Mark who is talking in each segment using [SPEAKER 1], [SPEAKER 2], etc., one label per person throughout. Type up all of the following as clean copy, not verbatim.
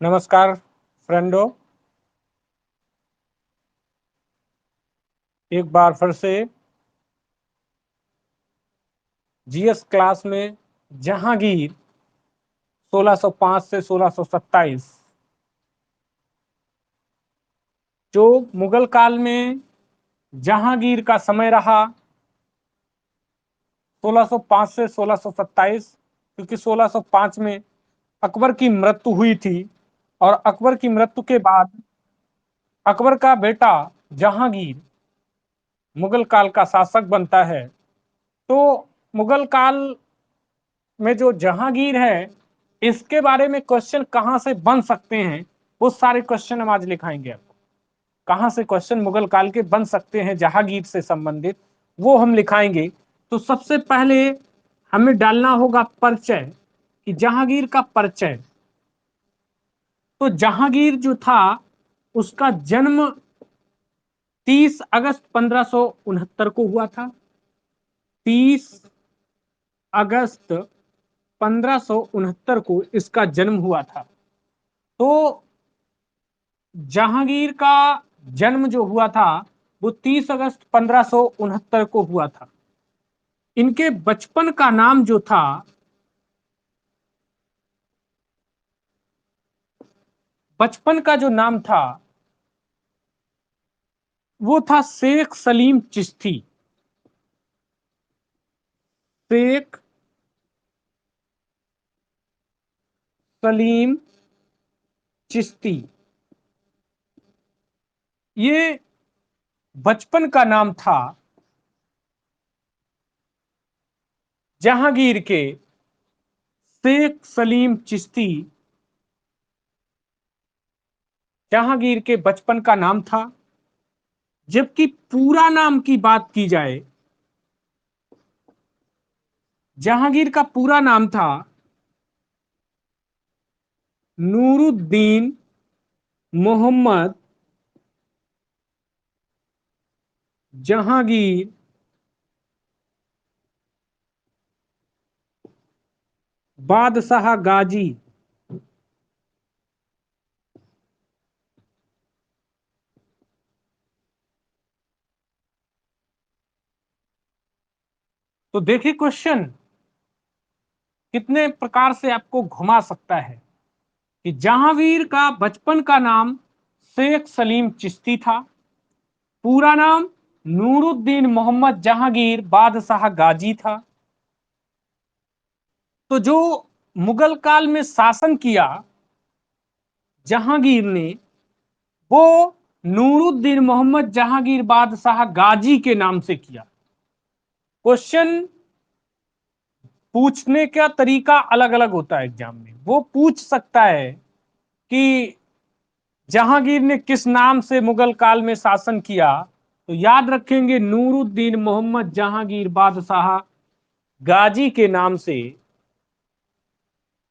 [SPEAKER 1] नमस्कार फ्रेंडो। एक बार फिर से जीएस क्लास में जहांगीर 1605 से 1627 जो मुगल काल में जहांगीर का समय रहा 1605 से 1627, क्योंकि 1605 में अकबर की मृत्यु हुई थी और अकबर की मृत्यु के बाद अकबर का बेटा जहांगीर मुगल काल का शासक बनता है। तो मुगल काल में जो जहांगीर है, इसके बारे में क्वेश्चन कहां से बन सकते हैं, वो सारे क्वेश्चन हम आज लिखाएंगे आपको। कहां से क्वेश्चन मुगल काल के बन सकते हैं जहांगीर से संबंधित, वो हम लिखाएंगे। तो सबसे पहले हमें डालना होगा परिचय, कि जहांगीर का परिचय। तो जहांगीर जो था, उसका जन्म 30 अगस्त 1569 को हुआ था। 30 अगस्त 1569 को इसका जन्म हुआ था। तो जहांगीर का जन्म जो हुआ था वो 30 अगस्त 1569 को हुआ था। इनके बचपन का नाम जो था, बचपन का जो नाम था वो था शेख सलीम चिश्ती। शेख सलीम चिश्ती, ये बचपन का नाम था जहांगीर के। शेख सलीम चिश्ती जहांगीर के बचपन का नाम था। जबकि पूरा नाम की बात की जाए, जहांगीर का पूरा नाम था नूरुद्दीन मोहम्मद जहांगीर बादशाह गाजी। तो देखिए क्वेश्चन कितने प्रकार से आपको घुमा सकता है, कि जहांगीर का बचपन का नाम शेख सलीम चिश्ती था, पूरा नाम नूरुद्दीन मोहम्मद जहांगीर बादशाह गाजी था। तो जो मुगल काल में शासन किया जहांगीर ने, वो नूरुद्दीन मोहम्मद जहांगीर बादशाह गाजी के नाम से किया। क्वेश्चन पूछने का तरीका अलग अलग होता है एग्जाम में। वो पूछ सकता है कि जहांगीर ने किस नाम से मुगल काल में शासन किया, तो याद रखेंगे नूरुद्दीन मोहम्मद जहांगीर बादशाह गाजी के नाम से,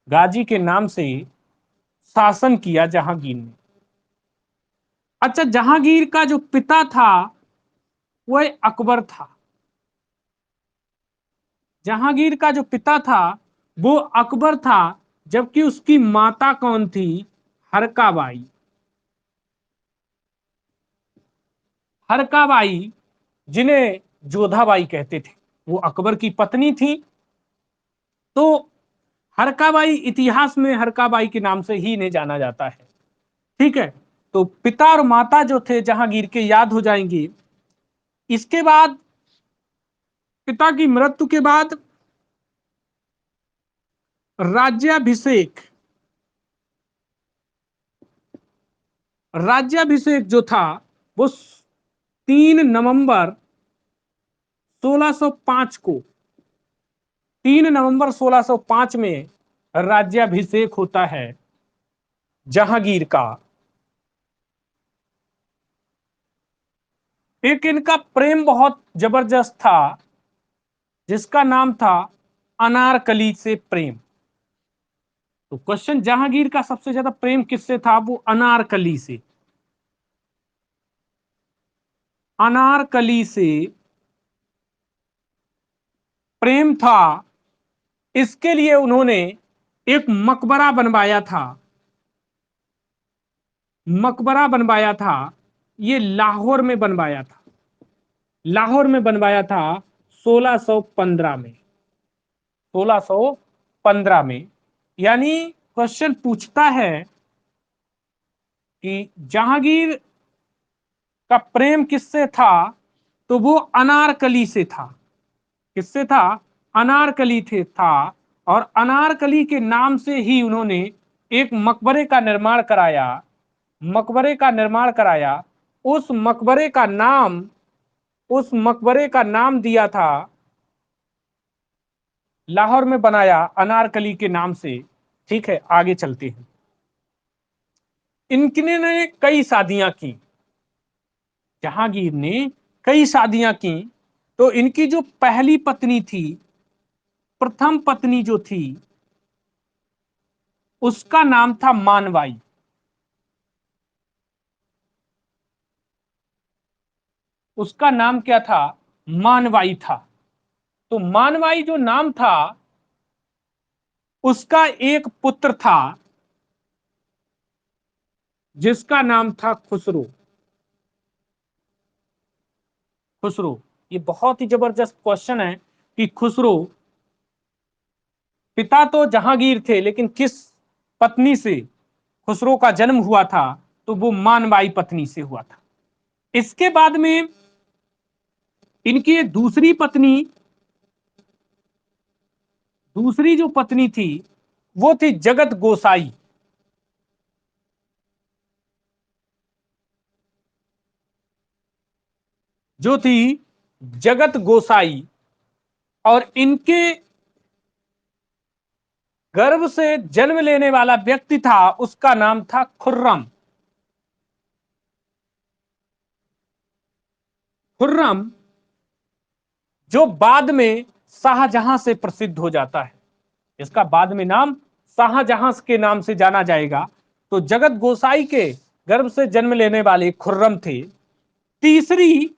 [SPEAKER 1] गाजी के नाम से शासन किया जहांगीर ने। अच्छा, जहांगीर का जो पिता था वह अकबर था। जहांगीर का जो पिता था वो अकबर था, जबकि उसकी माता कौन थी? हरकाबाई। हरकाबाई, जिन्हें जोधाबाई कहते थे, वो अकबर की पत्नी थी। तो हरकाबाई इतिहास में हरकाबाई के नाम से ही इन्हें जाना जाता है। ठीक है, तो पिता और माता जो थे जहांगीर के याद हो जाएंगे। इसके बाद पिता की मृत्यु के बाद राज्याभिषेक, राज्याभिषेक जो था वो 3 नवंबर 1605 को, 3 नवंबर 1605 में राज्याभिषेक होता है जहांगीर का। एक इनका प्रेम बहुत जबरदस्त था, जिसका नाम था अनारकली से प्रेम। तो क्वेश्चन, जहांगीर का सबसे ज्यादा प्रेम किससे था? वो अनारकली से, अनारकली से प्रेम था। इसके लिए उन्होंने एक मकबरा बनवाया था। मकबरा बनवाया था, ये लाहौर में बनवाया था। लाहौर में बनवाया था 1615 में। 1615 में। यानी क्वेश्चन पूछता है कि जहांगीर का प्रेम किससे था, तो वो अनारकली से था। किससे था? अनारकली थे था। और अनारकली के नाम से ही उन्होंने एक मकबरे का निर्माण कराया। मकबरे का निर्माण कराया। उस मकबरे का नाम उस मकबरे का नाम दिया था, लाहौर में बनाया अनारकली के नाम से। ठीक है, आगे चलते हैं। इनने कई शादियां की। जहांगीर ने कई शादियां की। तो इनकी जो पहली पत्नी थी, प्रथम पत्नी जो थी, उसका नाम था मानवाई। उसका नाम क्या था? मानवाई था। तो मानवाई जो नाम था, उसका एक पुत्र था जिसका नाम था खुसरो। खुसरो। ये बहुत ही जबरदस्त क्वेश्चन है कि खुसरो, पिता तो जहांगीर थे, लेकिन किस पत्नी से खुसरो का जन्म हुआ था? तो वो मानवाई पत्नी से हुआ था। इसके बाद में इनकी दूसरी जो पत्नी थी, वो थी जगत गोसाई। जो थी जगत गोसाई। और इनके गर्भ से जन्म लेने वाला व्यक्ति था, उसका नाम था खुर्रम। खुर्रम, जो बाद में शाहजहां से प्रसिद्ध हो जाता है। इसका बाद में नाम शाहजहां के नाम से जाना जाएगा। तो जगत गोसाई के गर्भ से जन्म लेने वाले खुर्रम थे। तीसरी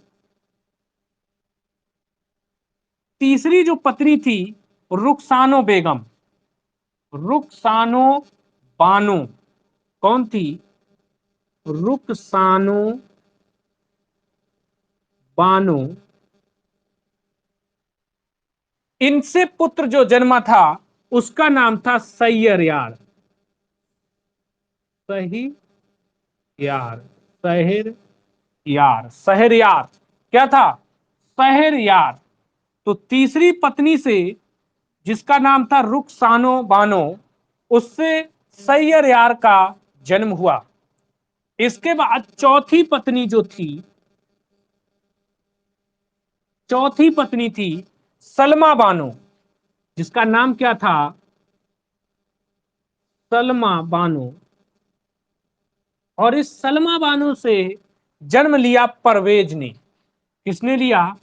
[SPEAKER 1] तीसरी जो पत्नी थी, रुखसानो बेगम। रुखसानो बानो। कौन थी? रुखसानो बानो। इनसे पुत्र जो जन्मा था, उसका नाम था सैयरयार। सही यार। शहर यार। शहर यार। क्या था? शहर यार। तो तीसरी पत्नी से, जिसका नाम था रुखसानो बानो, उससे सैयर यार का जन्म हुआ। इसके बाद चौथी पत्नी थी सलमा बानो। जिसका नाम क्या था? सलमा बानो। और इस सलमा बानो से जन्म लिया परवेज ने। किसने लिया?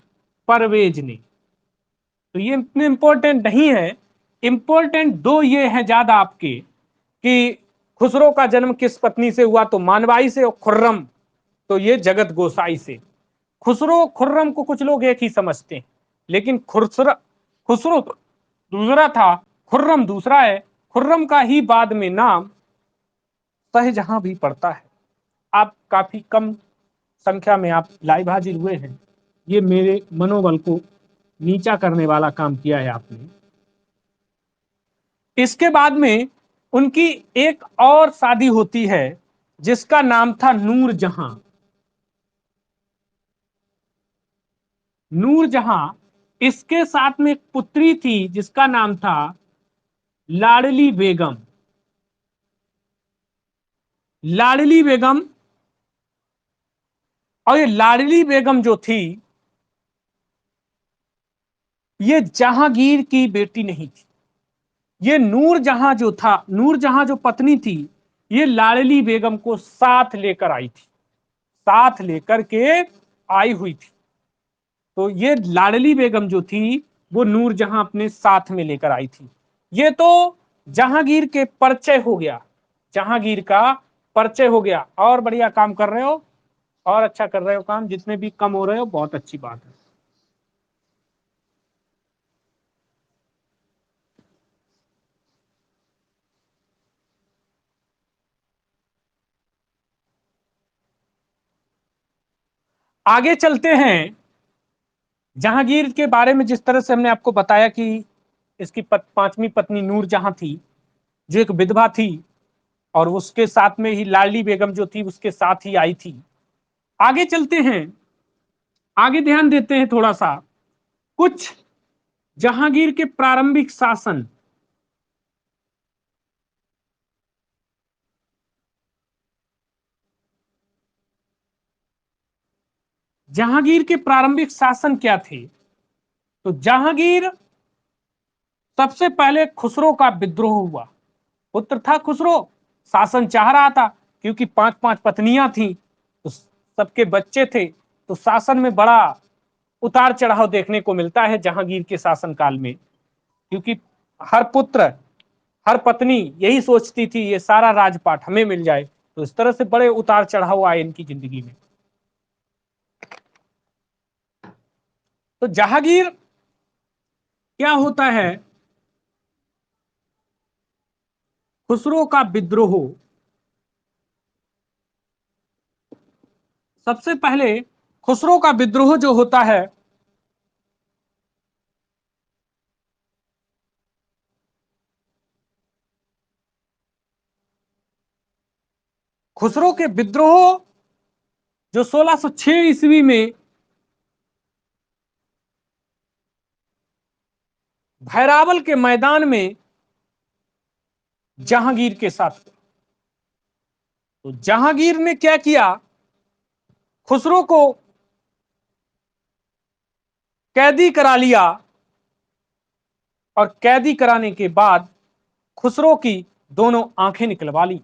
[SPEAKER 1] परवेज ने। तो ये इतने इंपॉर्टेंट नहीं है। इंपॉर्टेंट दो ये है ज्यादा आपके, कि खुसरो का जन्म किस पत्नी से हुआ, तो मानवाई से। और खुर्रम, तो ये जगत गोसाई से। खुसरो खुर्रम को कुछ लोग एक ही समझते हैं, लेकिन खुसरो दूसरा था, खुर्रम दूसरा है। खुर्रम का ही बाद में नाम शाहजहां भी पड़ता है। आप काफी कम संख्या में आप लाइव हाजिर हुए हैं। ये मेरे मनोबल को नीचा करने वाला काम किया है आपने। इसके बाद में उनकी एक और शादी होती है, जिसका नाम था नूरजहां। नूरजहां। इसके साथ में एक पुत्री थी, जिसका नाम था लाडली बेगम। लाडली बेगम। और ये लाडली बेगम जो थी, ये जहांगीर की बेटी नहीं थी। ये नूरजहां जो पत्नी थी, ये लाडली बेगम को साथ लेकर आई थी। साथ लेकर के आई हुई थी। तो ये लाडली बेगम जो थी, वो नूरजहां अपने साथ में लेकर आई थी। ये तो जहांगीर के परिचय हो गया। जहांगीर का परिचय हो गया। और बढ़िया काम कर रहे हो, और अच्छा कर रहे हो काम। जितने भी कम हो रहे हो, बहुत अच्छी बात है। आगे चलते हैं। जहांगीर के बारे में जिस तरह से हमने आपको बताया कि इसकी पांचवी पत्नी नूरजहां थी, जो एक विधवा थी, और उसके साथ में ही लाडली बेगम जो थी उसके साथ ही आई थी। आगे चलते हैं, आगे ध्यान देते हैं थोड़ा सा कुछ जहांगीर के प्रारंभिक शासन। जहांगीर के प्रारंभिक शासन क्या थे? तो जहांगीर सबसे पहले खुसरो का विद्रोह हुआ। पुत्र था खुसरो, शासन चाह रहा था, क्योंकि पांच पांच पत्नियां थी, तो सबके बच्चे थे, तो शासन में बड़ा उतार चढ़ाव देखने को मिलता है जहांगीर के शासनकाल में। क्योंकि हर पुत्र, हर पत्नी यही सोचती थी ये सारा राजपाट हमें मिल जाए, तो इस तरह से बड़े उतार चढ़ाव आए इनकी जिंदगी में। तो जहांगीर क्या होता है, खुसरो का विद्रोह। सबसे पहले खुसरो का विद्रोह जो होता है, खुसरो के विद्रोह जो 1606 ईस्वी में भैरावल के मैदान में जहांगीर के साथ। तो जहांगीर ने क्या किया, खुसरो को कैदी करा लिया, और कैदी कराने के बाद खुसरो की दोनों आंखें निकलवा ली।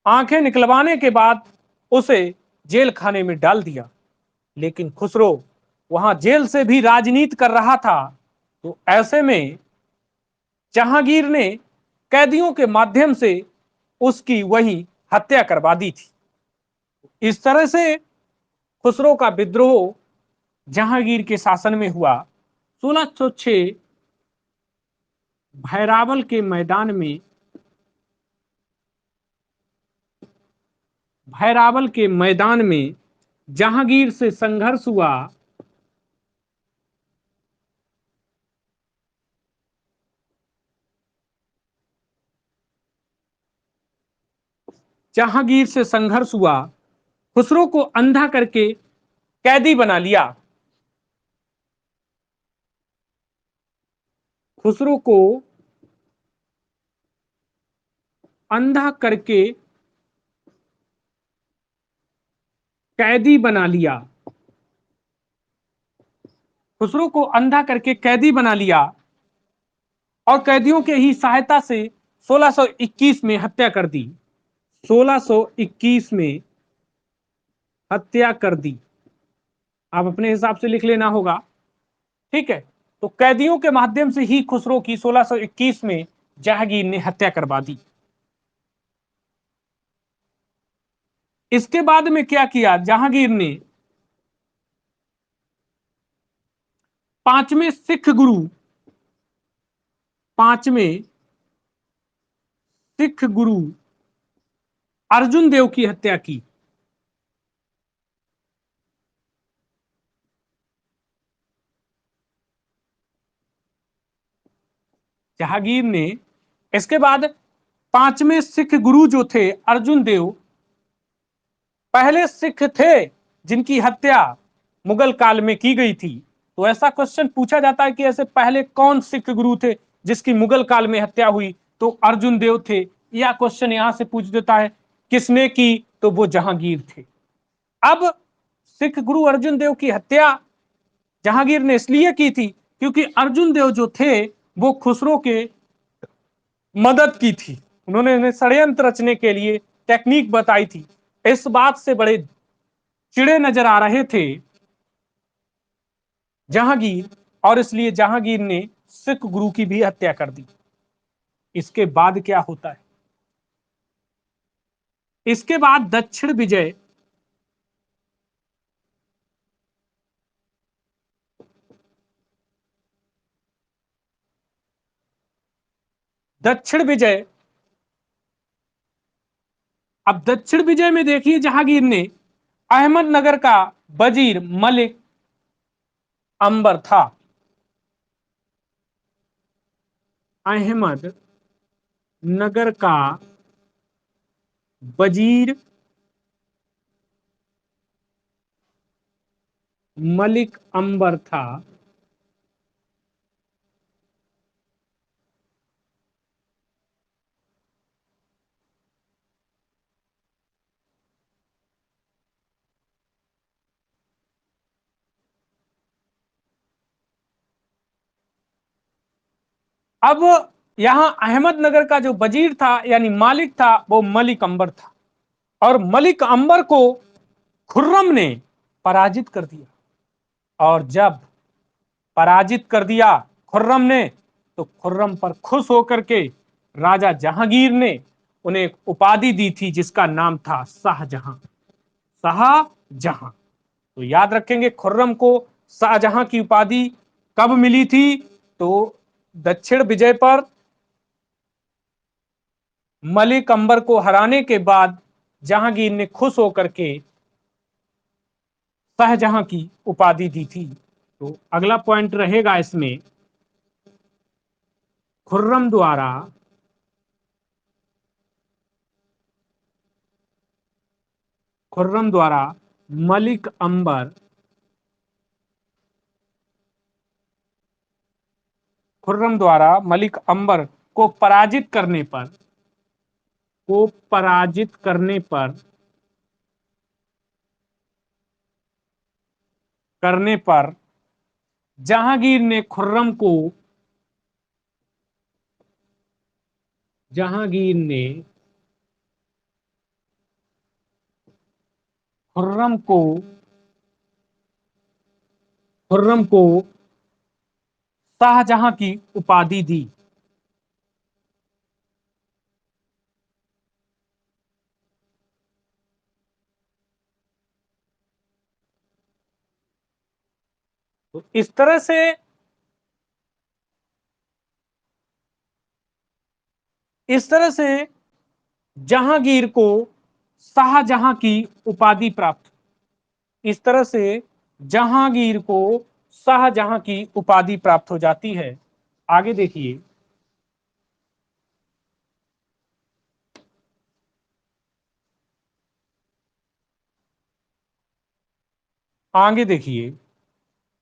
[SPEAKER 1] आंखें निकलवाने के बाद उसे जेल खाने में डाल दिया। लेकिन खुसरो वहां जेल से भी राजनीति कर रहा था, तो ऐसे में जहांगीर ने कैदियों के माध्यम से उसकी वही हत्या करवा दी थी। इस तरह से खुसरो का विद्रोह जहांगीर के शासन में हुआ। 1606 भैरावल के मैदान में, भैरावल के मैदान में जहांगीर से संघर्ष हुआ। जहांगीर से संघर्ष हुआ, खुसरो को अंधा करके कैदी बना लिया। खुसरो को अंधा करके कैदी बना लिया। खुसरो को अंधा करके कैदी बना लिया, और कैदियों के ही सहायता से 1621 में हत्या कर दी। 1621 में हत्या कर दी। आप अपने हिसाब से लिख लेना होगा, ठीक है। तो कैदियों के माध्यम से ही खुसरो की 1621 में जहांगीर ने हत्या करवा दी। इसके बाद में क्या किया जहांगीर ने, पांचवें सिख गुरु, पांचवें सिख गुरु अर्जुन देव की हत्या की। जहांगीर ने इसके बाद पांचवें सिख गुरु जो थे अर्जुन देव, पहले सिख थे जिनकी हत्या मुगल काल में की गई थी। तो ऐसा क्वेश्चन पूछा जाता है कि ऐसे पहले कौन सिख गुरु थे जिसकी मुगल काल में हत्या हुई, तो अर्जुन देव थे। यह क्वेश्चन यहां से पूछ देता है किसने की, तो वो जहांगीर थे। अब सिख गुरु अर्जुन देव की हत्या जहांगीर ने इसलिए की थी क्योंकि अर्जुन देव जो थे वो खुसरो के मदद की थी। उन्होंने इन्हें षड्यंत्र रचने के लिए टेक्निक बताई थी। इस बात से बड़े चिड़े नजर आ रहे थे जहांगीर, और इसलिए जहांगीर ने सिख गुरु की भी हत्या कर दी। इसके बाद क्या होता है, इसके बाद दक्षिण विजय, दक्षिण विजय। अब दक्षिण विजय में देखिए जहांगीर ने अहमदनगर का वजीर मलिक अंबर था। अहमद नगर का वजीर मलिक अंबर था। अब यहां अहमदनगर का जो वजीर था यानी मालिक था वो मलिक अंबर था, और मलिक अंबर को खुर्रम ने पराजित कर दिया। और जब पराजित कर दिया खुर्रम ने, तो खुर्रम पर खुश होकर के राजा जहांगीर ने उन्हें एक उपाधि दी थी जिसका नाम था शाहजहां। शाहजहां, तो याद रखेंगे खुर्रम को शाहजहां की उपाधि कब मिली थी? तो दक्षिण विजय पर मलिक अंबर को हराने के बाद जहांगीर ने खुश होकर के शाहजहां की उपाधि दी थी। तो अगला पॉइंट रहेगा इसमें, खुर्रम द्वारा खुर्रम द्वारा मलिक अंबर खुर्रम द्वारा मलिक अंबर को पराजित करने पर को पराजित करने पर जहांगीर ने जहांगीर ने खुर्रम को खुर्रम को शाहजहां की उपाधि दी। तो इस तरह से जहांगीर को शाहजहां की उपाधि प्राप्त इस तरह से जहांगीर को शाहजहां की उपाधि प्राप्त हो जाती है। आगे देखिए, आगे देखिए,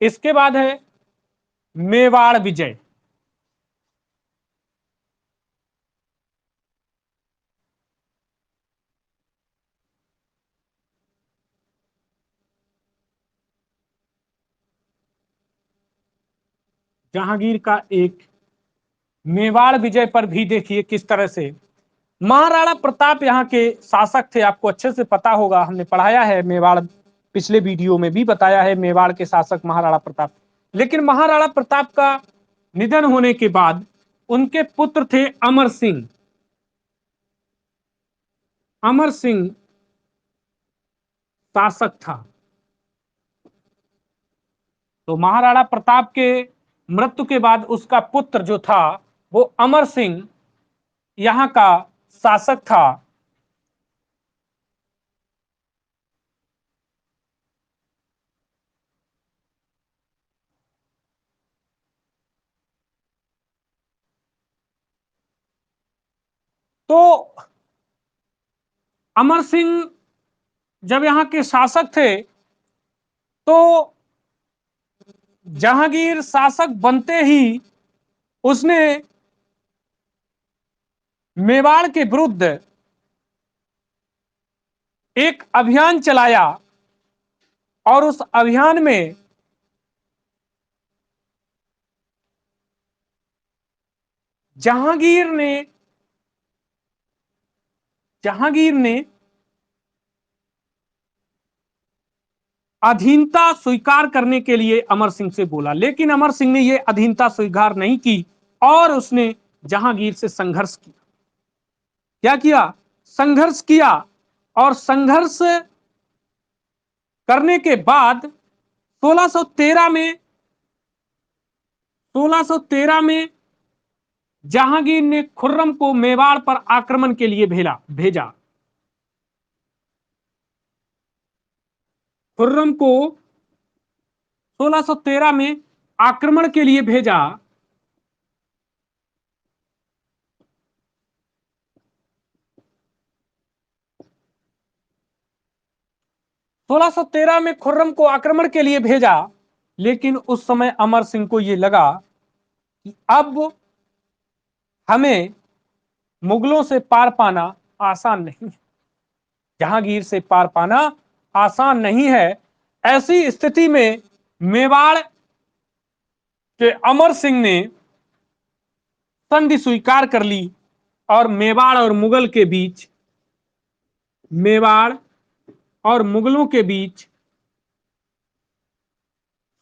[SPEAKER 1] इसके बाद है मेवाड़ विजय। जहांगीर का एक मेवाड़ विजय पर भी देखिए किस तरह से महाराणा प्रताप यहाँ के शासक थे। आपको अच्छे से पता होगा, हमने पढ़ाया है मेवाड़, पिछले वीडियो में भी बताया है मेवाड़ के शासक महाराणा प्रताप। लेकिन महाराणा प्रताप का निधन होने के बाद उनके पुत्र थे अमर सिंह। अमर सिंह शासक था। तो महाराणा प्रताप के मृत्यु के बाद उसका पुत्र जो था वो अमर सिंह यहाँ का शासक था। तो अमर सिंह जब यहाँ के शासक थे तो जहांगीर शासक बनते ही उसने मेवाड़ के विरुद्ध एक अभियान चलाया, और उस अभियान में जहांगीर ने जहांगीर ने अधीनता स्वीकार करने के लिए अमर सिंह से बोला, लेकिन अमर सिंह ने यह अधीनता स्वीकार नहीं की और उसने जहांगीर से संघर्ष किया। क्या किया? संघर्ष किया। और संघर्ष करने के बाद 1613 में 1613 में जहांगीर ने खुर्रम को मेवाड़ पर आक्रमण के लिए भेजा। खुर्रम को 1613 में आक्रमण के लिए भेजा। सोलह सौ तेरह में खुर्रम को आक्रमण के लिए भेजा, लेकिन उस समय अमर सिंह को यह लगा कि अब हमें मुगलों से पार पाना आसान नहीं है, जहांगीर से पार पाना आसान नहीं है। ऐसी स्थिति में मेवाड़ के अमर सिंह ने संधि स्वीकार कर ली और मेवाड़ और मुगल के बीच, मेवाड़ और मुगलों के बीच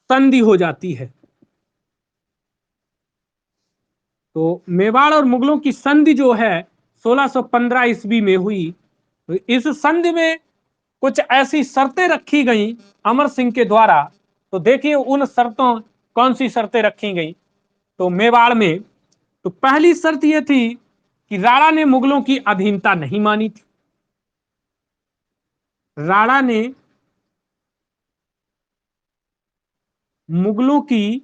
[SPEAKER 1] संधि हो जाती है। तो मेवाड़ और मुगलों की संधि जो है 1615 ईस्वी में हुई। तो इस संधि में कुछ ऐसी शर्तें रखी गई अमर सिंह के द्वारा। तो देखिए उन शर्तों, कौन सी शर्तें रखी गई। तो मेवाड़ में तो पहली शर्त यह थी कि राणा ने मुगलों की अधीनता नहीं मानी थी। राणा ने मुगलों की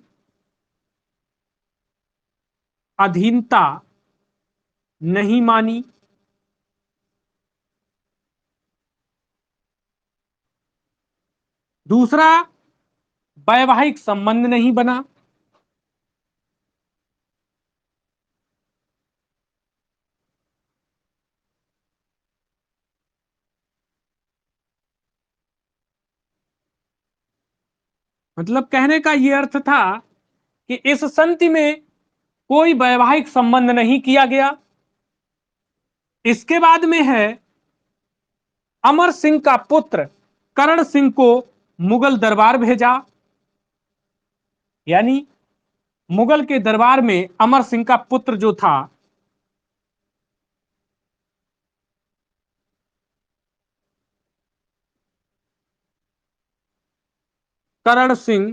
[SPEAKER 1] अधीनता नहीं मानी। दूसरा, वैवाहिक संबंध नहीं बना। मतलब कहने का यह अर्थ था कि इस संधि में कोई वैवाहिक संबंध नहीं किया गया। इसके बाद में है अमर सिंह का पुत्र करण सिंह को मुगल दरबार भेजा। यानी मुगल के दरबार में अमर सिंह का पुत्र जो था, करण सिंह,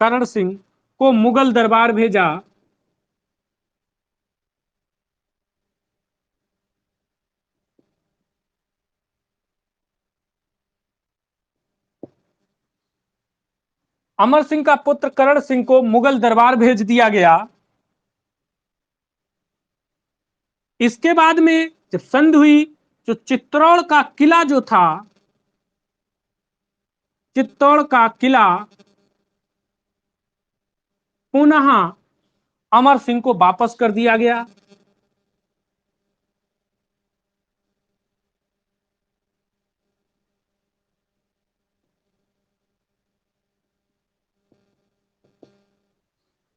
[SPEAKER 1] करण सिंह को मुगल दरबार भेजा। अमर सिंह का पुत्र करण सिंह को मुगल दरबार भेज दिया गया। इसके बाद में जब संधि हुई, जो चित्तौड़ का किला जो था, चित्तौड़ का किला पुनः अमर सिंह को वापस कर दिया गया।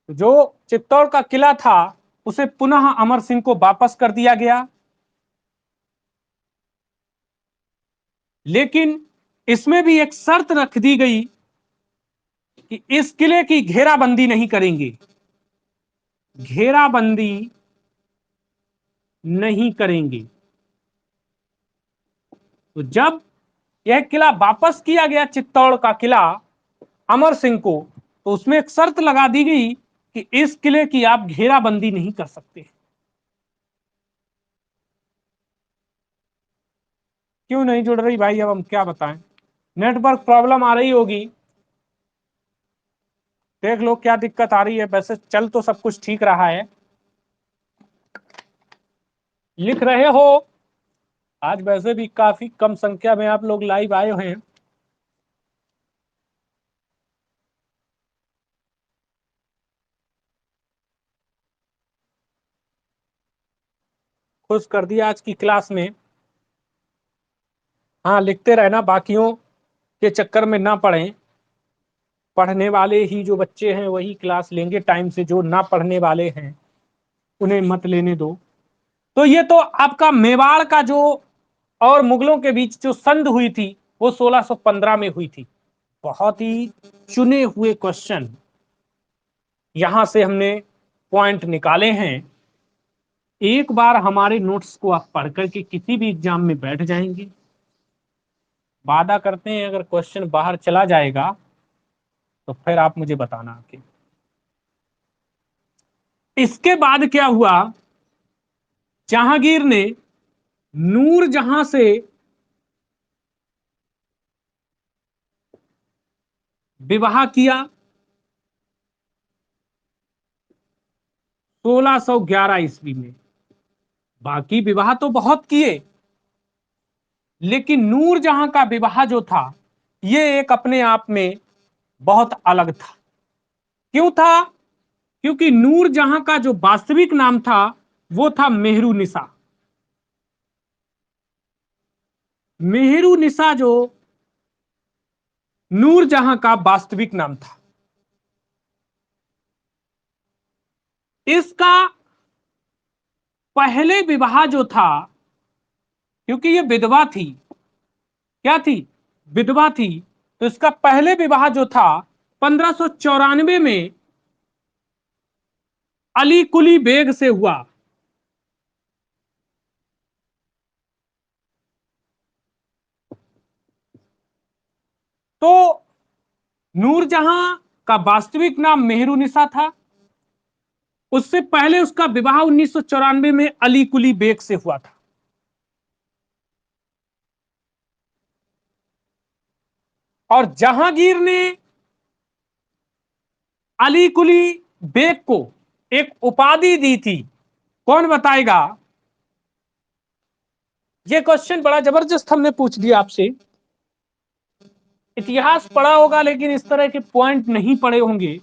[SPEAKER 1] जो चित्तौड़ का किला था उसे पुनः अमर सिंह को वापस कर दिया गया। लेकिन इसमें भी एक शर्त रख दी गई कि इस किले की घेराबंदी नहीं करेंगे, घेराबंदी नहीं करेंगे। तो जब यह किला वापस किया गया, चित्तौड़ का किला, अमर सिंह को, तो उसमें एक शर्त लगा दी गई कि इस किले की आप घेराबंदी नहीं कर सकते। क्यों नहीं जुड़ रही भाई, अब हम क्या बताएं। नेटवर्क प्रॉब्लम आ रही होगी, देख लो क्या दिक्कत आ रही है। वैसे चल तो सब कुछ ठीक रहा है। लिख रहे हो? आज वैसे भी काफी कम संख्या में आप लोग लाइव आए हैं। खुश कर दिया आज की क्लास में। हाँ, लिखते रहना, बाकियों के चक्कर में ना पड़ें। पढ़ने वाले ही जो बच्चे हैं वही क्लास लेंगे टाइम से, जो ना पढ़ने वाले हैं उन्हें मत लेने दो। तो ये तो आपका मेवाड़ का जो और मुगलों के बीच जो संधि हुई थी वो 1615 में हुई थी। बहुत ही चुने हुए क्वेश्चन यहां से हमने पॉइंट निकाले हैं। एक बार हमारे नोट्स को आप पढ़ करके किसी भी एग्जाम में बैठ जाएंगे, वादा करते हैं अगर क्वेश्चन बाहर चला जाएगा तो फिर आप मुझे बताना आके। इसके बाद क्या हुआ, जहांगीर ने नूरजहां से विवाह किया 1611 ईस्वी में। बाकी विवाह तो बहुत किए, लेकिन नूरजहां का विवाह जो था ये एक अपने आप में बहुत अलग था। क्यों था? क्योंकि नूरजहां का जो वास्तविक नाम था वो था मेहरुनिसा। मेहरुनिसा जो नूरजहां का वास्तविक नाम था, इसका पहले विवाह जो था, क्योंकि ये विधवा थी, क्या थी? विधवा थी, तो इसका पहले विवाह जो था 1594 में अली कुली बेग से हुआ। तो नूरजहां का वास्तविक नाम मेहरुनिसा था। उससे पहले उसका विवाह 1994 में अली कुली बेग से हुआ था। और जहांगीर ने अली कुली बेग को एक उपाधि दी थी। कौन बताएगा? ये क्वेश्चन बड़ा जबरदस्त हमने पूछ दिया आपसे। इतिहास पढ़ा होगा लेकिन इस तरह के पॉइंट नहीं पढ़े होंगे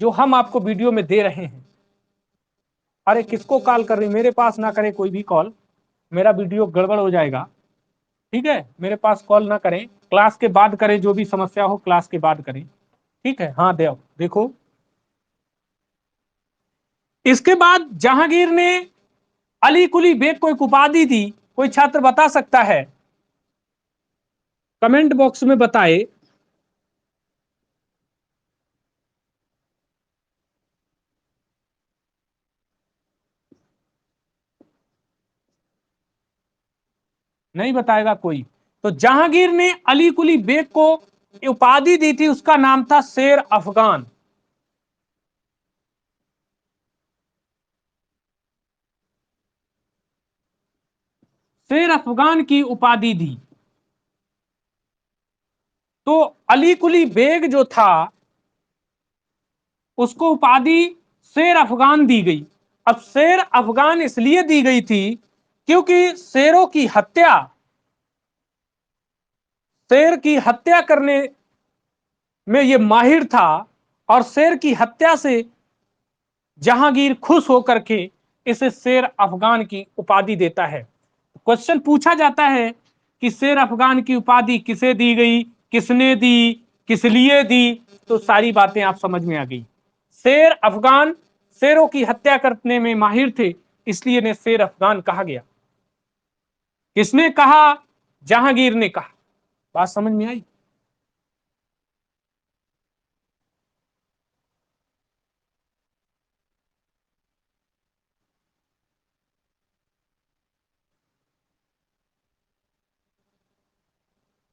[SPEAKER 1] जो हम आपको वीडियो में दे रहे हैं। अरे किसको कॉल कर रही? मेरे पास ना करे कोई भी कॉल, मेरा वीडियो गड़बड़ हो जाएगा। ठीक है, मेरे पास कॉल ना करें, क्लास के बाद करें, जो भी समस्या हो क्लास के बाद करें। ठीक है, हाँ देव देखो। इसके बाद जहांगीर ने अली कुली बेग को एक उपाधि दी। कोई छात्र बता सकता है? कमेंट बॉक्स में बताए। नहीं बताएगा कोई। तो जहांगीर ने अली कुली बेग को उपाधि दी थी, उसका नाम था शेर अफगान। शेर अफगान की उपाधि दी। तो अली कुली बेग जो था उसको उपाधि शेर अफगान दी गई। अब शेर अफगान इसलिए दी गई थी क्योंकि शेर की हत्या करने में ये माहिर था, और शेर की हत्या से जहांगीर खुश होकर के इसे शेर अफगान की उपाधि देता है। क्वेश्चन पूछा जाता है कि शेर अफगान की उपाधि किसे दी गई, किसने दी, किस लिए दी? तो सारी बातें आप समझ में आ गई। शेर अफगान शेरों की हत्या करने में माहिर थे, इसलिए इन्हें शेर अफगान कहा गया। किसने कहा? जहांगीर ने कहा। बात समझ में आई?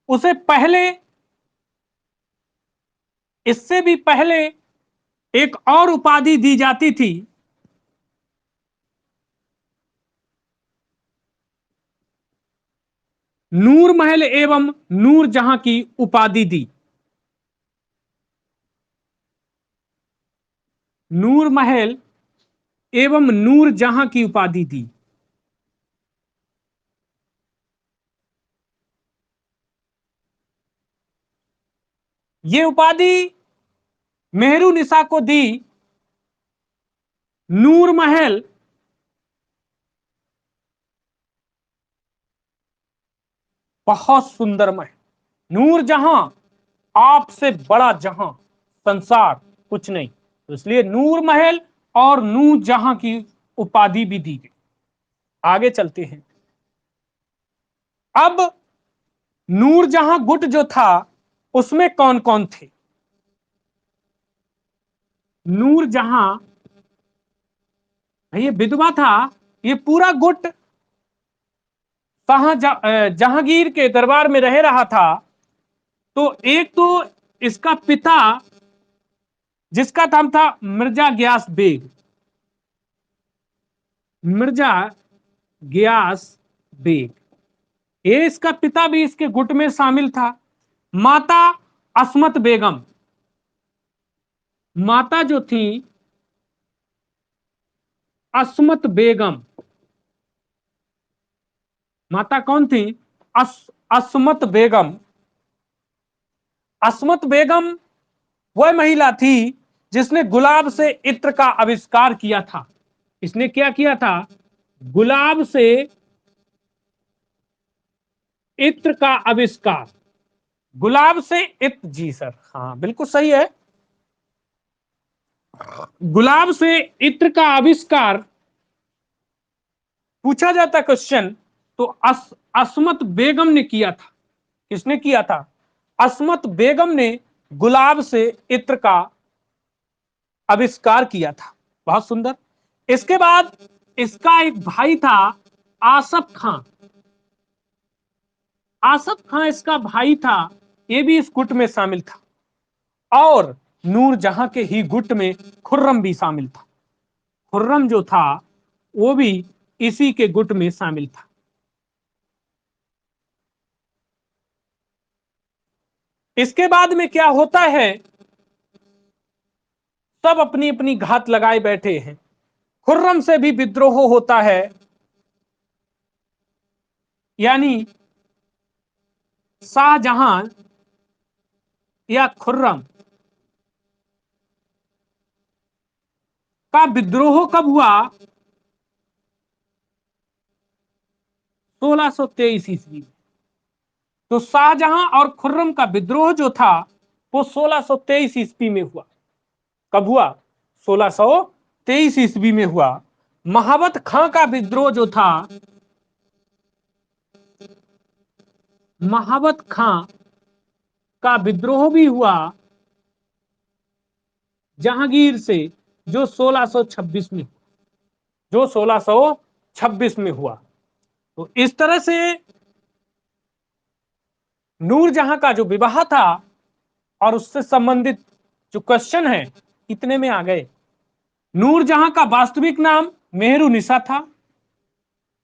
[SPEAKER 1] उसे पहले, इससे भी पहले एक और उपाधि दी जाती थी। नूर महल एवं नूर जहां की उपाधि दी। नूर महल एवं नूर जहां की उपाधि दी। ये उपाधि मेहरुनिसा को दी। नूर महल बहुत सुंदर महल। नूर जहां, आपसे बड़ा जहां संसार कुछ नहीं, तो इसलिए नूर महल और नूर जहां की उपाधि भी दी गई। आगे चलते हैं। अब नूरजहां गुट जो था उसमें कौन कौन थे? नूरजहां, ये विधवा था, ये पूरा गुट जहांगीर के दरबार में रह रहा था। तो एक तो इसका पिता, जिसका नाम था मिर्जा गयास बेग। मिर्जा गयास बेग, ये इसका पिता भी इसके गुट में शामिल था। माता अस्मत बेगम, माता जो थी अस्मत बेगम, माता कौन थी? अस्मत बेगम। अस्मत बेगम वह महिला थी जिसने गुलाब से इत्र का आविष्कार किया था। इसने क्या किया था? गुलाब से इत्र का आविष्कार। गुलाब से इत्र, जी सर, हाँ बिल्कुल सही है। गुलाब से इत्र का आविष्कार पूछा जाता क्वेश्चन तो अस्मत बेगम ने किया था। किसने किया था? अस्मत बेगम ने गुलाब से इत्र का आविष्कार किया था। बहुत सुंदर। इसके बाद इसका एक भाई था आसफ खां। आसफ खां इसका भाई था, ये भी इस गुट में शामिल था। और नूरजहां के ही गुट में खुर्रम भी शामिल था। खुर्रम जो था वो भी इसी के गुट में शामिल था। इसके बाद में क्या होता है? सब अपनी अपनी घात लगाए बैठे हैं। खुर्रम से भी विद्रोह होता है, यानी शाहजहां या खुर्रम का विद्रोह कब हुआ? 1623 ईस्वी। तो शाहजहां और खुर्रम का विद्रोह जो था वो 1623 ईस्वी में हुआ। कब हुआ? 1623 ईस्वी में हुआ। महाबत खां का विद्रोह जो था, महाबत खां का विद्रोह भी हुआ जहांगीर से, जो 1626 में, जो 1626 में हुआ। तो इस तरह से नूरजहां का जो विवाह था और उससे संबंधित जो क्वेश्चन है इतने में आ गए। नूरजहां का वास्तविक नाम मेहरुनिसा था।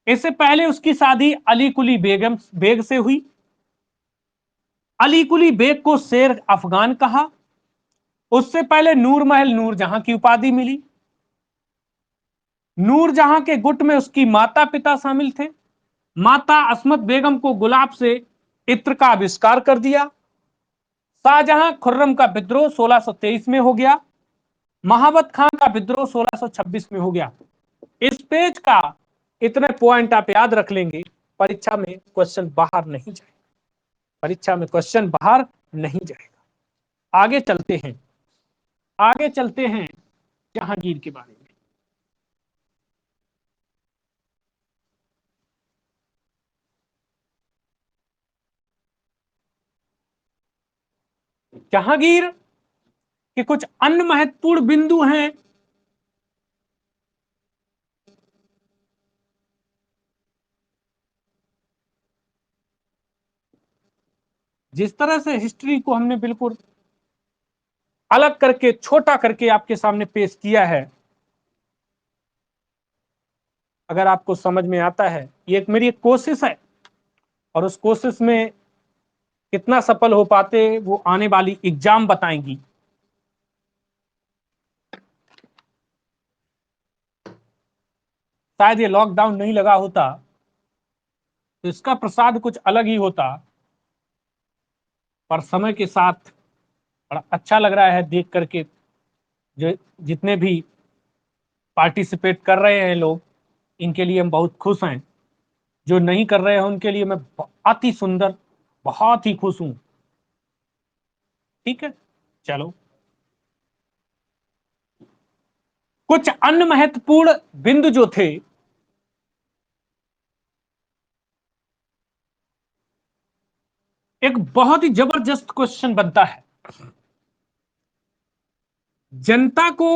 [SPEAKER 1] इससे पहले उसकी शादी अली कुली बेगम बेग से हुई। अली कुली बेग को शेर अफगान कहा। उससे पहले नूरमहल नूरजहां की उपाधि मिली। नूरजहां के गुट में उसकी माता पिता शामिल थे। माता अस्मत बेगम को गुलाब से इत्र का आविष्कार कर दिया। शाहजहां खुर्रम का विद्रोह 1623 में हो गया। महाबत खां का विद्रोह 1626 में हो गया। इस पेज का इतने पॉइंट आप याद रख लेंगे, परीक्षा में क्वेश्चन बाहर नहीं जाएगा। परीक्षा में क्वेश्चन बाहर नहीं जाएगा। आगे चलते हैं, आगे चलते हैं जहांगीर के बारे में। जहांगीर के कुछ अन्य महत्वपूर्ण बिंदु हैं। जिस तरह से हिस्ट्री को हमने बिल्कुल अलग करके, छोटा करके आपके सामने पेश किया है, अगर आपको समझ में आता है, ये एक मेरी एक कोशिश है और उस कोशिश में कितना सफल हो पाते वो आने वाली एग्जाम बताएंगी। शायद ये लॉकडाउन नहीं लगा होता तो इसका प्रसाद कुछ अलग ही होता, पर समय के साथ बड़ा अच्छा लग रहा है देख करके। जो जितने भी पार्टिसिपेट कर रहे हैं लोग, इनके लिए हम बहुत खुश हैं। जो नहीं कर रहे हैं उनके लिए मैं बहुत ही सुंदर, बहुत ही खुश हूं। ठीक है, चलो कुछ अन्य महत्वपूर्ण बिंदु जो थे, एक बहुत ही जबरदस्त क्वेश्चन बनता है। जनता को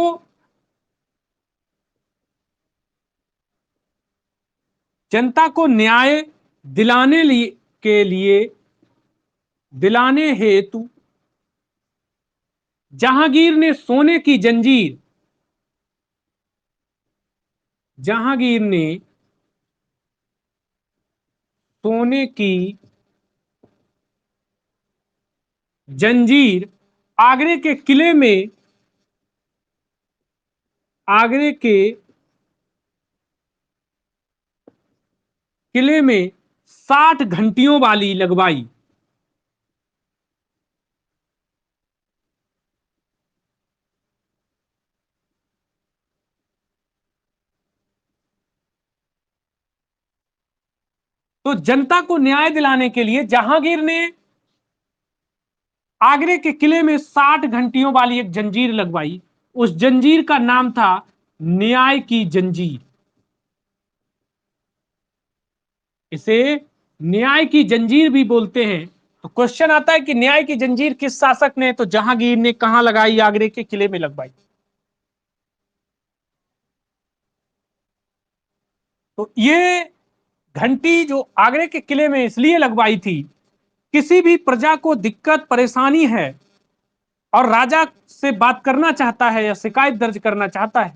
[SPEAKER 1] जनता को न्याय के लिए दिलाने हेतु जहांगीर ने सोने की जंजीर, जहांगीर ने सोने की जंजीर आगरे के किले में, आगरे के किले में 60 घंटियों वाली लगवाई। तो जनता को न्याय दिलाने के लिए जहांगीर ने आगरे के किले में 60 घंटियों वाली एक जंजीर लगवाई। उस जंजीर का नाम था न्याय की जंजीर। इसे न्याय की जंजीर भी बोलते हैं। तो क्वेश्चन आता है कि न्याय की जंजीर किस शासक ने, तो जहांगीर ने कहां लगाई? आगरे के किले में लगवाई। तो ये घंटी जो आगरे के किले में इसलिए लगवाई थी, किसी भी प्रजा को दिक्कत परेशानी है और राजा से बात करना चाहता है या शिकायत दर्ज करना चाहता है,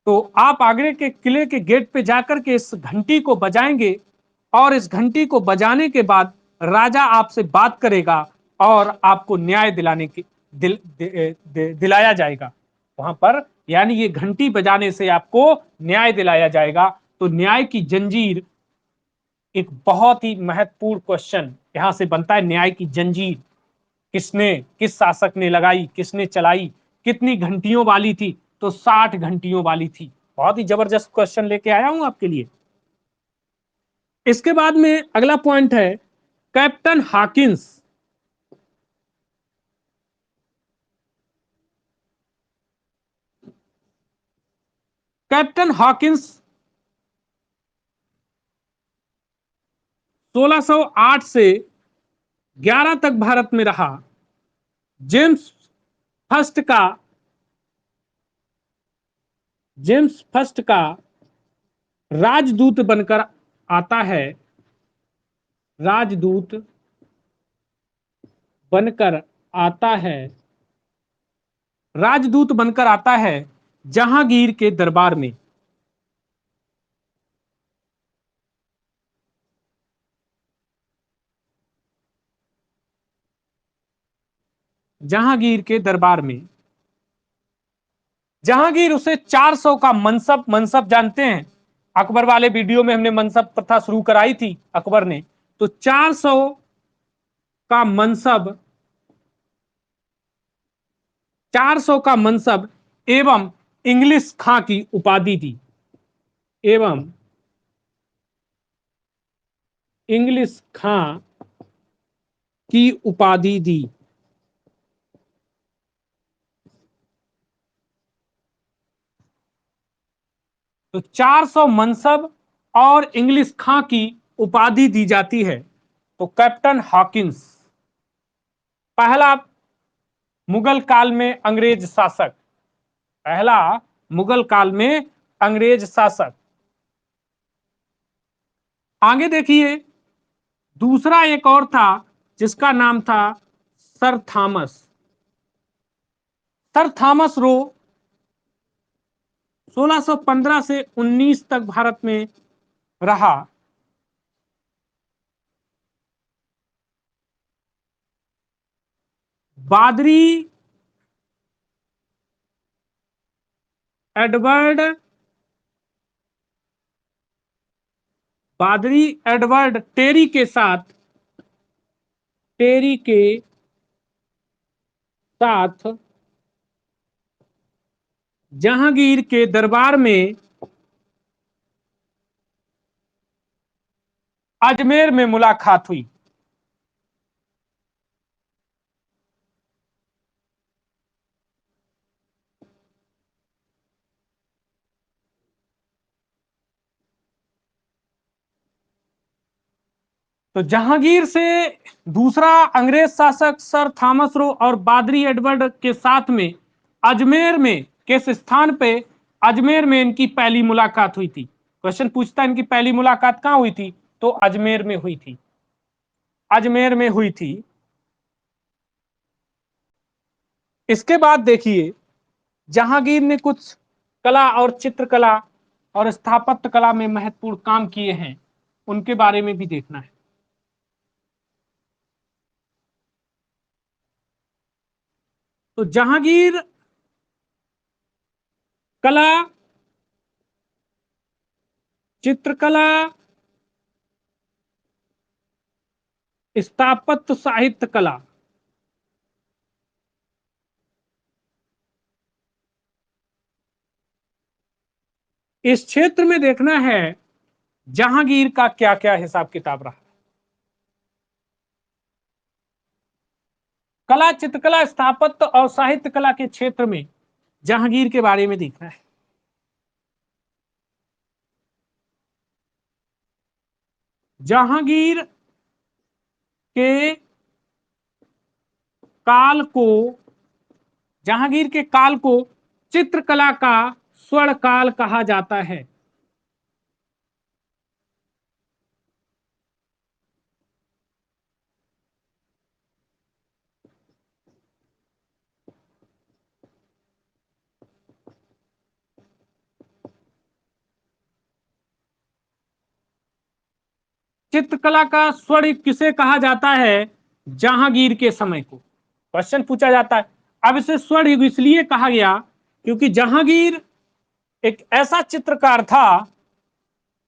[SPEAKER 1] तो आप आगरे के किले के गेट पे जाकर के इस घंटी को बजाएंगे और इस घंटी को बजाने के बाद राजा आपसे बात करेगा और आपको न्याय दिलाने की दिलाया जाएगा वहां पर। यानी ये घंटी बजाने से आपको न्याय दिलाया जाएगा। तो न्याय की जंजीर एक बहुत ही महत्वपूर्ण क्वेश्चन यहां से बनता है। न्याय की जंजीर किसने, किस शासक ने लगाई, किसने चलाई, कितनी घंटियों वाली थी? तो 60 घंटियों वाली थी। बहुत ही जबरदस्त क्वेश्चन लेके आया हूं आपके लिए। इसके बाद में अगला पॉइंट है कैप्टन हॉकिंस। कैप्टन हॉकिंस 1608 से 11 तक भारत में रहा। जेम्स फर्स्ट का जेम्स फर्स्ट का राजदूत बनकर आता है, राजदूत बनकर आता है, राजदूत बनकर आता है जहांगीर के दरबार में। जहांगीर के दरबार में जहांगीर उसे 400 का मनसब, मनसब जानते हैं, अकबर वाले वीडियो में हमने मनसब प्रथा शुरू कराई थी अकबर ने। तो 400 का मनसब, 400 का मनसब एवं इंग्लिश खां की उपाधि दी, एवं इंग्लिश खां की उपाधि दी। तो 400 मनसब और इंग्लिश खां की उपाधि दी जाती है। तो कैप्टन हॉकिंस पहला मुगल काल में अंग्रेज शासक, पहला मुगल काल में अंग्रेज शासक। आगे देखिए दूसरा एक और था जिसका नाम था sir Thomas. Sir Thomas Roe 1615 से 19 तक भारत में रहा। बादरी एडवर्ड, बादरी एडवर्ड टेरी के साथ, टेरी के साथ जहांगीर के दरबार में अजमेर में मुलाकात हुई। तो जहांगीर से दूसरा अंग्रेज शासक सर थॉमस रो और बादरी एडवर्ड के साथ में अजमेर में किस स्थान पे, अजमेर में इनकी पहली मुलाकात हुई थी। क्वेश्चन पूछता है इनकी पहली मुलाकात कहां हुई थी? तो अजमेर में हुई थी, अजमेर में हुई थी। इसके बाद देखिए जहांगीर ने कुछ कला और चित्रकला और स्थापत्य कला में महत्वपूर्ण काम किए हैं। उनके बारे में भी देखना है। तो जहांगीर कला, चित्रकला, स्थापत्य साहित्य कला, इस क्षेत्र में देखना है जहांगीर का क्या क्या हिसाब किताब रहा। कला, चित्रकला, स्थापत्य और साहित्य कला के क्षेत्र में जहांगीर के बारे में देखना है। जहांगीर के काल को, जहांगीर के काल को चित्रकला का स्वर्ण काल कहा जाता है। चित्रकला का स्वर्ण किसे कहा जाता है? जहांगीर के समय को क्वेश्चन पूछा जाता है। अब इसे स्वर्ण युग इसलिए कहा गया क्योंकि जहांगीर एक ऐसा चित्रकार था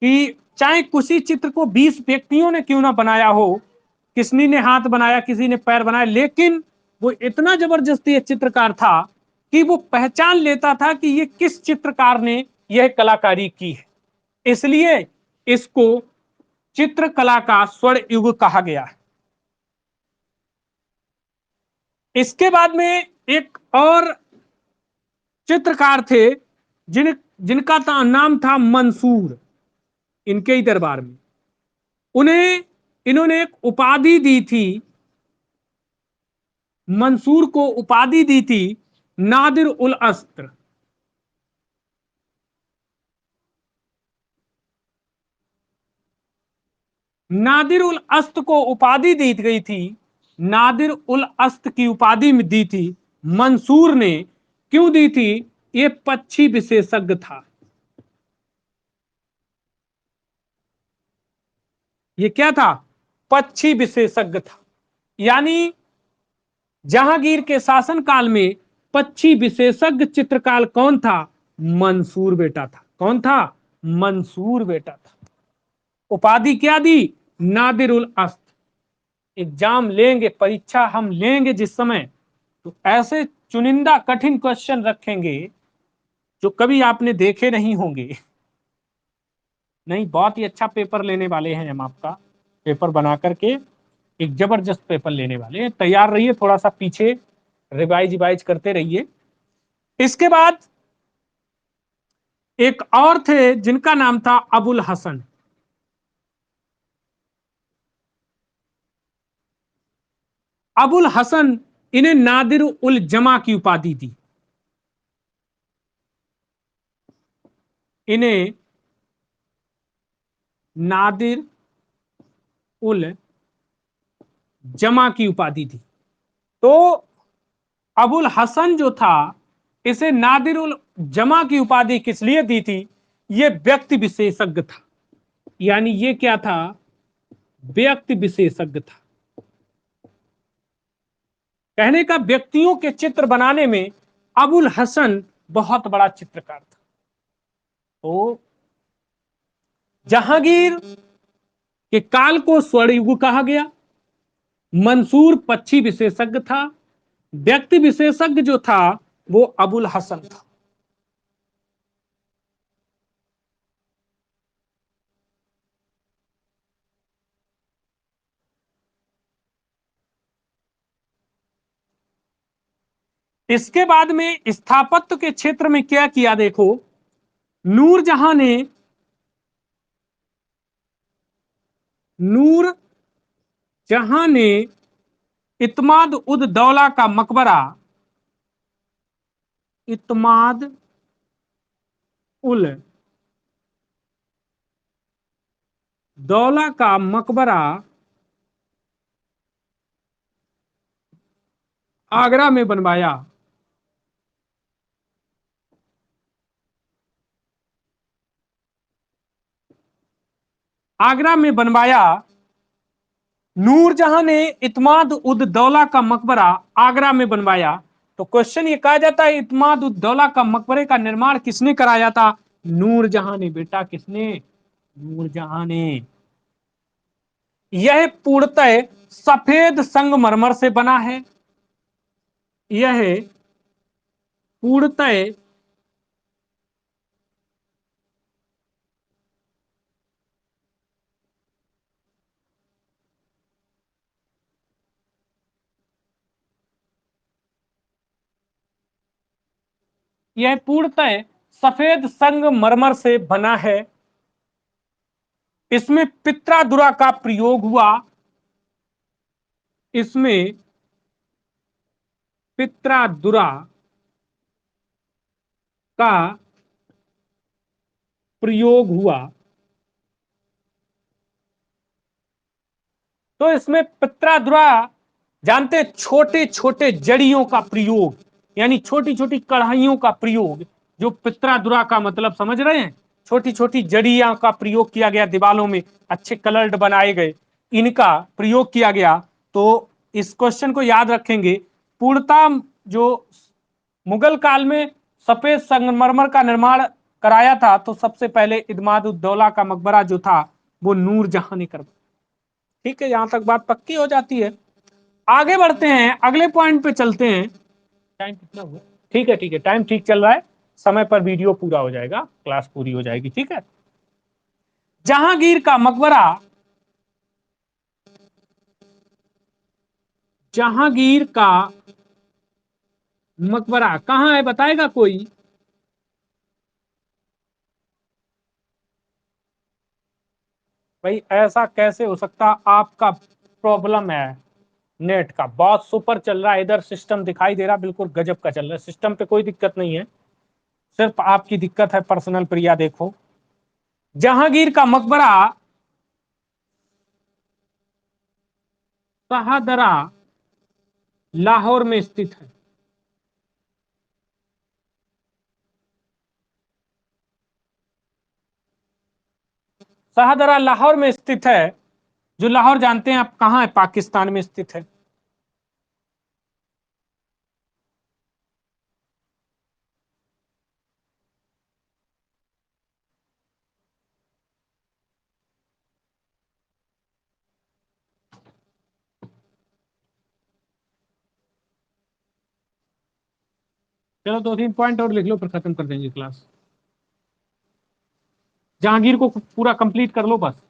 [SPEAKER 1] कि चाहे किसी चित्र को 20 व्यक्तियों ने क्यों ना बनाया हो, किसी ने हाथ बनाया, किसी ने पैर बनाया, लेकिन वो इतना जबरदस्ती चित्रकार था कि वो पहचान लेता था कि ये किस चित्रकार ने यह कलाकारी की है। इसलिए इसको चित्रकला का स्वर्ण युग कहा गया है। इसके बाद में एक और चित्रकार थे जिनका नाम था मंसूर। इनके ही दरबार में उन्हें इन्होंने एक उपाधि दी थी, मंसूर को उपाधि दी थी नादिर उल अस्त्र। नादिर उल अस्त को उपाधि दी गई थी, नादिर उल अस्त की उपाधि में दी थी मंसूर ने। क्यों दी थी? ये पक्षी विशेषज्ञ था। ये क्या था? पक्षी विशेषज्ञ था। यानी जहांगीर के शासन काल में पक्षी विशेषज्ञ चित्रकार कौन था? मंसूर बेटा था। कौन था? मंसूर बेटा था। उपाधि क्या दी? नादिर उल अस्त। एग्जाम लेंगे, परीक्षा हम लेंगे जिस समय, तो ऐसे चुनिंदा कठिन क्वेश्चन रखेंगे जो कभी आपने देखे नहीं होंगे। नहीं, बहुत ही अच्छा पेपर लेने वाले हैं हम। आपका पेपर बना करके एक जबरदस्त पेपर लेने वाले हैं। तैयार रहिए, थोड़ा सा पीछे रिवाइज रिवाइज करते रहिए। इसके बाद एक और थे जिनका नाम था अबुल हसन। अबुल हसन, इन्हें नादिर उल जमा की उपाधि दी। इन्हें नादिर उल जमा की उपाधि दी। तो अबुल हसन जो था, इसे नादिर उल जमा की उपाधि किस लिए दी थी? ये व्यक्ति विशेषज्ञ था। यानी ये क्या था? व्यक्ति विशेषज्ञ था। कहने का व्यक्तियों के चित्र बनाने में अबुल हसन बहुत बड़ा चित्रकार था। तो जहांगीर के काल को स्वर्ण युग कहा गया। मंसूर पक्षी विशेषज्ञ था। व्यक्ति विशेषज्ञ जो था वो अबुल हसन था। इसके बाद में स्थापत्य के क्षेत्र में क्या किया? देखो, नूरजहां ने नूर जहां ने इत्माद उद दौला का मकबरा, इत्माद उल दौला का मकबरा आगरा में बनवाया। आगरा में बनवाया नूरजहां ने इत्माद उद दौला का मकबरा आगरा में बनवाया। तो क्वेश्चन ये कहा जाता है इत्माद उद दौला का मकबरे का निर्माण किसने कराया था? नूरजहां ने बेटा, किसने? नूरजहां ने। यह पूर्णतः सफेद संगमरमर से बना है। यह पूर्णतः यह पूर्णतः सफेद संगमरमर से बना है। इसमें पित्रादुरा का प्रयोग हुआ। इसमें पित्रादुरा का प्रयोग हुआ। तो इसमें पित्रादुरा, जानते, छोटे छोटे जड़ियों का प्रयोग, यानी छोटी छोटी कढ़ाइयों का प्रयोग। जो पित्रादुरा का मतलब समझ रहे हैं, छोटी छोटी जड़ियां का प्रयोग किया गया, दीवालों में अच्छे कलर्ड बनाए गए, इनका प्रयोग किया गया। तो इस क्वेश्चन को याद रखेंगे। पूर्णतः जो मुगल काल में सफेद संगमरमर का निर्माण कराया था, तो सबसे पहले इत्माद उद दौला का मकबरा जो था वो नूरजहां ने करवाया। ठीक है, यहां तक बात पक्की हो जाती है। आगे बढ़ते हैं, अगले पॉइंट पे चलते हैं। टाइम कितना हुआ? ठीक है, ठीक है, टाइम ठीक चल रहा है। समय पर वीडियो पूरा हो जाएगा, क्लास पूरी हो जाएगी। ठीक है, जहांगीर का मकबरा, जहांगीर का मकबरा कहां है, बताएगा कोई? भाई ऐसा कैसे हो सकता? आपका प्रॉब्लम है नेट का, बहुत सुपर चल रहा है इधर, सिस्टम दिखाई दे रहा बिल्कुल गजब का चल रहा है। सिस्टम पे कोई दिक्कत नहीं है, सिर्फ आपकी दिक्कत है पर्सनल। प्रिया देखो, जहांगीर का मकबरा शाहदरा लाहौर में स्थित है। शाहदरा लाहौर में स्थित है। जो लाहौर जानते हैं आप कहां है? पाकिस्तान में स्थित है। चलो 2-3 पॉइंट और लिख लो, फिर खत्म कर देंगे क्लास। जहांगीर को पूरा कंप्लीट कर लो बस।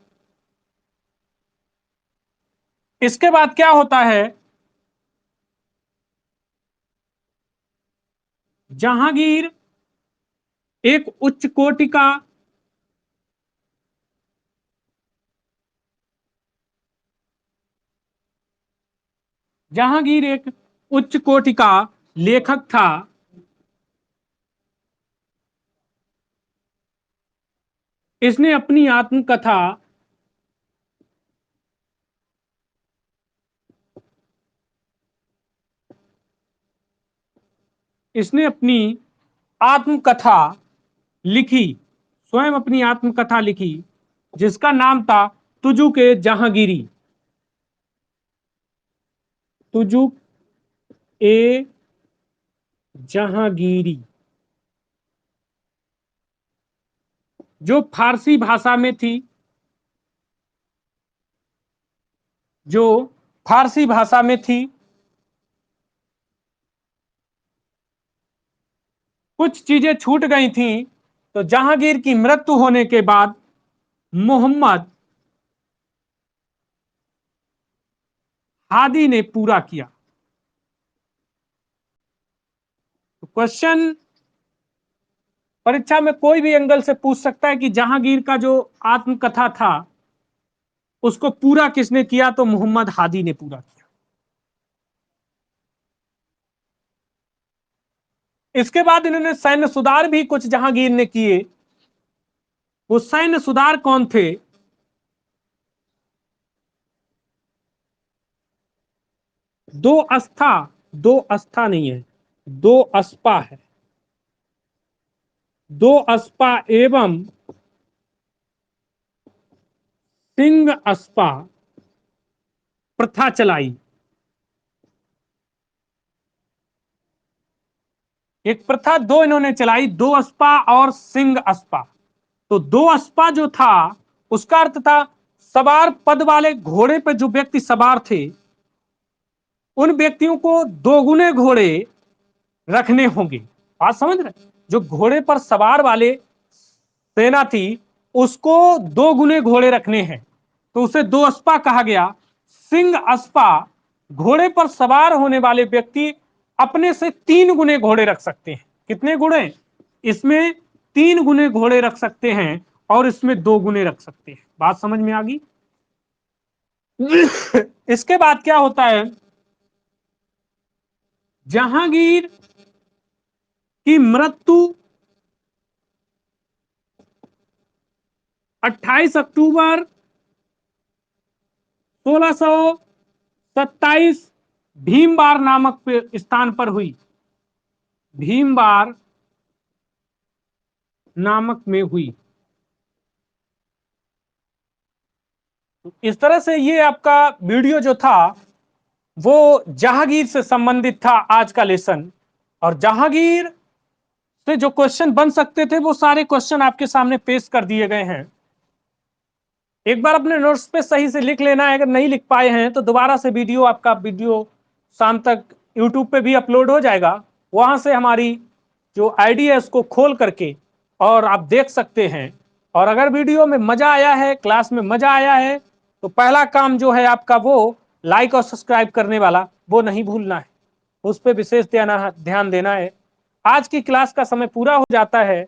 [SPEAKER 1] इसके बाद क्या होता है? जहांगीर एक उच्च कोटि का, जहांगीर एक उच्च कोटि का लेखक था। इसने अपनी आत्मकथा इसने अपनी आत्मकथा लिखी, स्वयं अपनी आत्मकथा लिखी, जिसका नाम था तुजु के जहांगीरी। तुजु ए जहांगीरी, जो फारसी भाषा में थी, जो फारसी भाषा में थी। कुछ चीजें छूट गई थी, तो जहांगीर की मृत्यु होने के बाद मोहम्मद हादी ने पूरा किया। तो क्वेश्चन परीक्षा में कोई भी एंगल से पूछ सकता है कि जहांगीर का जो आत्मकथा था उसको पूरा किसने किया? तो मोहम्मद हादी ने पूरा किया। इसके बाद इन्होंने सैन्य सुधार भी कुछ जहांगीर ने किए। वो सैन्य सुधार कौन थे? दो अस्था, दो अस्था नहीं है, दो अस्पा है। दो अस्पा एवं सिंह अस्पा प्रथा चलाई। एक प्रथा दो इन्होंने चलाई, दो अस्पा और सिंह अस्पा। तो दो अस्पा जो था उसका अर्थ था सवार पद वाले घोड़े पर जो व्यक्ति सवार थे उन व्यक्तियों को दोगुने घोड़े रखने होंगे। बात समझ रहे? जो घोड़े पर सवार वाले सेना थी उसको दो गुने घोड़े रखने हैं, तो उसे दो अस्पा कहा गया। सिंह अस्पा, घोड़े पर सवार होने वाले व्यक्ति अपने से तीन गुने घोड़े रख सकते हैं। कितने गुणे? इसमें तीन गुने घोड़े रख सकते हैं और इसमें दो गुने रख सकते हैं। बात समझ में आ गई? इसके बाद क्या होता है, जहांगीर की मृत्यु 28 अक्टूबर 1627 भीमबार नामक स्थान पर हुई। भीमबार नामक में हुई। इस तरह से ये आपका वीडियो जो था वो जहांगीर से संबंधित था आज का लेसन। और जहांगीर से जो क्वेश्चन बन सकते थे वो सारे क्वेश्चन आपके सामने पेश कर दिए गए हैं। एक बार अपने नोट्स पे सही से लिख लेना है, अगर नहीं लिख पाए हैं तो दोबारा से आपका वीडियो शाम तक यूट्यूब पे भी अपलोड हो जाएगा, वहां से हमारी जो आईडी है उसको खोल करके और आप देख सकते हैं। और अगर वीडियो में मजा आया है, क्लास में मजा आया है, तो पहला काम जो है आपका वो लाइक और सब्सक्राइब करने वाला वो नहीं भूलना है, उस पर विशेष ध्यान देना है। आज की क्लास का समय पूरा हो जाता है।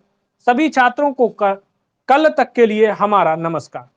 [SPEAKER 1] सभी छात्रों को कल तक के लिए हमारा नमस्कार।